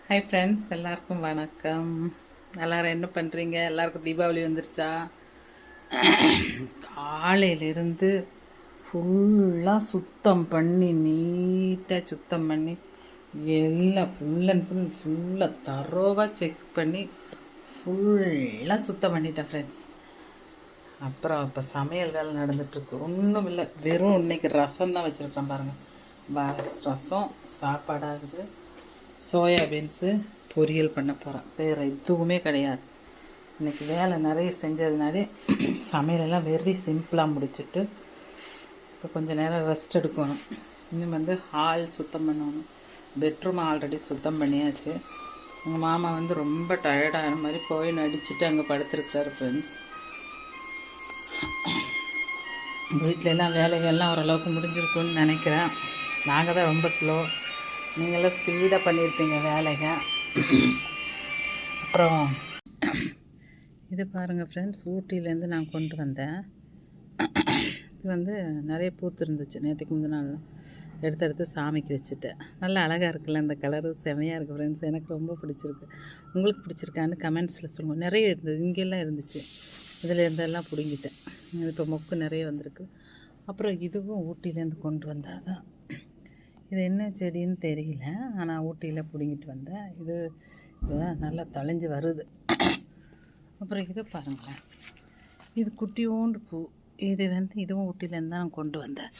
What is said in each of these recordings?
Hi friends, எல்லாருக்கும் வணக்கம். எல்லோரும் என்ன பண்ணுறீங்க? எல்லாருக்கும் தீபாவளி வந்துருச்சா? காலையிலேருந்து ஃபுல்லாக சுத்தம் பண்ணி நீட்டாக சுத்தம் பண்ணி எல்லாம் ஃபுல் அண்ட் ஃபுல்லாக தரோவாக செக் பண்ணி ஃபுல்லாக சுத்தம் பண்ணிட்டேன் ஃப்ரெண்ட்ஸ். அப்புறம் இப்போ சமையல் வேலை நடந்துகிட்ருக்கு. ஒன்றும் இல்லை, வெறும் இன்றைக்கி ரசம் தான் வச்சுருக்கேன் பாருங்கள். ரசம் சாப்பாடாகுது. சோயாபீன்ஸு பொரியல் பண்ண போகிறேன். வேறு எதுவுமே கிடையாது. இன்றைக்கி வேலை நிறைய செஞ்சதுனாலே சமையலெல்லாம் வெரி சிம்பிளாக முடிச்சுட்டு இப்போ கொஞ்சம் நேரம் ரெஸ்ட் எடுக்கணும். இன்னும் வந்து ஹால் சுத்தம் பண்ணணும். பெட்ரூம் ஆல்ரெடி சுத்தம் பண்ணியாச்சு. எங்கள் மாமா வந்து ரொம்ப டயர்டான மாதிரி போய் நடிச்சுட்டு அங்கே படுத்துருக்காரு ஃப்ரெண்ட்ஸ். வீட்டிலலாம் வேலைகள்லாம் ஓரளவுக்கு முடிஞ்சிருக்குன்னு நினைக்கிறேன். நாங்கள் தான் ரொம்ப ஸ்லோ. நீங்களாம் ஸ்பீடாக பண்ணியிருப்பீங்க வேலைங்க. அப்புறம் இது பாருங்கள் ஃப்ரெண்ட்ஸ், ஊட்டியிலேருந்து நான் கொண்டு வந்தேன். இது வந்து நிறைய பூத்து இருந்துச்சு. நேற்றுக்கு முந்தின நாள் எடுத்து சாமிக்கு வச்சுட்டேன். நல்லா அழகாக இருக்குல்ல, இந்த கலரு செமையாக இருக்குது ஃப்ரெண்ட்ஸ். எனக்கு ரொம்ப பிடிச்சிருக்கு. உங்களுக்கு பிடிச்சிருக்கான்னு கமெண்ட்ஸில் சொல்லுங்கள். நிறைய இருந்தது, இங்கெல்லாம் இருந்துச்சு. இதில் இருந்தெல்லாம் பிடுங்கிட்டேன். இப்போ மொக்கு நிறைய வந்திருக்கு. அப்புறம் இதுவும் ஊட்டியிலேருந்து கொண்டு வந்தால் தான். இது என்ன செடின்னு தெரியல, ஆனால் ஊட்டியில் பிடுங்கிட்டு வந்தேன். இது நல்லா தழைஞ்சி வருது. அப்புறம் இதை பாருங்களேன், இது குட்டியோண்டு பூ. இது வந்து இதுவும் ஊட்டியிலேருந்து தான் நான் கொண்டு வந்தேன்.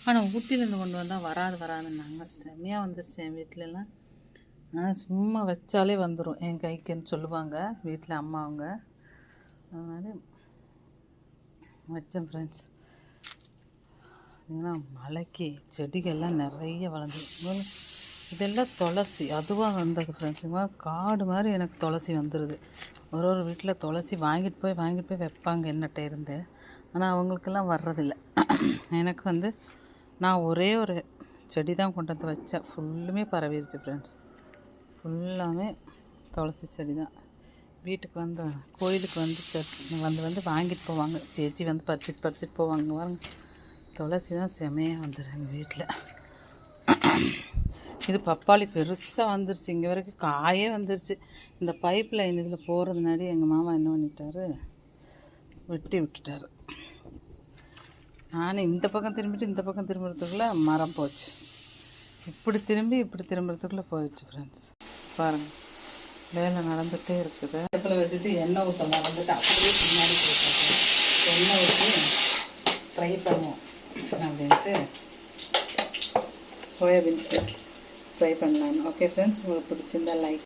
ஆனால் ஊட்டியிலேருந்து கொண்டு வந்தால் வராதுன்னாங்க. செம்மையாக வந்துருச்சு. என் வீட்டிலலாம் சும்மா வச்சாலே வந்துடும் என் கைக்குன்னு சொல்லுவாங்க வீட்டில் அம்மாவங்க. அதனால் வச்சேன் ஃப்ரெண்ட்ஸ். ஏன்னா மலைக்கு செடிகள்லாம் நிறைய வளர்ந்து, இதெல்லாம் துளசி அதுவாக வந்தது ஃப்ரெண்ட்ஸ். காடு மாதிரி எனக்கு துளசி வந்துடுது. ஒரு வீட்டில் துளசி வாங்கிட்டு போய் வைப்பாங்க என்னட்ட இருந்து. ஆனால் அவங்களுக்கெல்லாம் வர்றதில்லை. எனக்கு வந்து நான் ஒரே ஒரு செடி தான் கொண்டு வந்து வச்சேன். ஃபுல்லுமே பரவிடுச்சு ஃப்ரெண்ட்ஸ். ஃபுல்லாமே துளசி செடி தான். வீட்டுக்கு வந்து கோயிலுக்கு வந்து வாங்கிட்டு போவாங்க. சேச்சி வந்து பறிச்சிட்டு போவாங்க. வாங்க, துளசி தான் செமையாக வந்துடுது எங்கள் வீட்டில். இது பப்பாளி பெருசாக வந்துருச்சு. இங்கே வரைக்கும் காயே வந்துருச்சு. இந்த பைப் லைன் இதில் போகிறதுனாடி எங்கள் மாமா என்ன பண்ணிட்டாரு, வெட்டி விட்டுட்டார். நான் இந்த பக்கம் திரும்புறதுக்குள்ளே மரம் போச்சு. இப்படி திரும்புறதுக்குள்ளே போயிடுச்சு ஃப்ரெண்ட்ஸ். பாருங்கள், வேலை நடந்துகிட்டே இருக்குது. இடத்துல வச்சுட்டு எண்ணெய் ஊற்ற மறந்துட்டு அப்படியே பின்னாடி போயிட்டாங்க. எண்ணெய் ஊற்றி ஃப்ரை பண்ணுவோம் அப்படின்ட்டு சோயாபீன்ஸு ஃப்ரை பண்ணலான்னு. ஓகே ஃப்ரெண்ட்ஸ், உங்களுக்கு பிடிச்சிருந்தா லைக்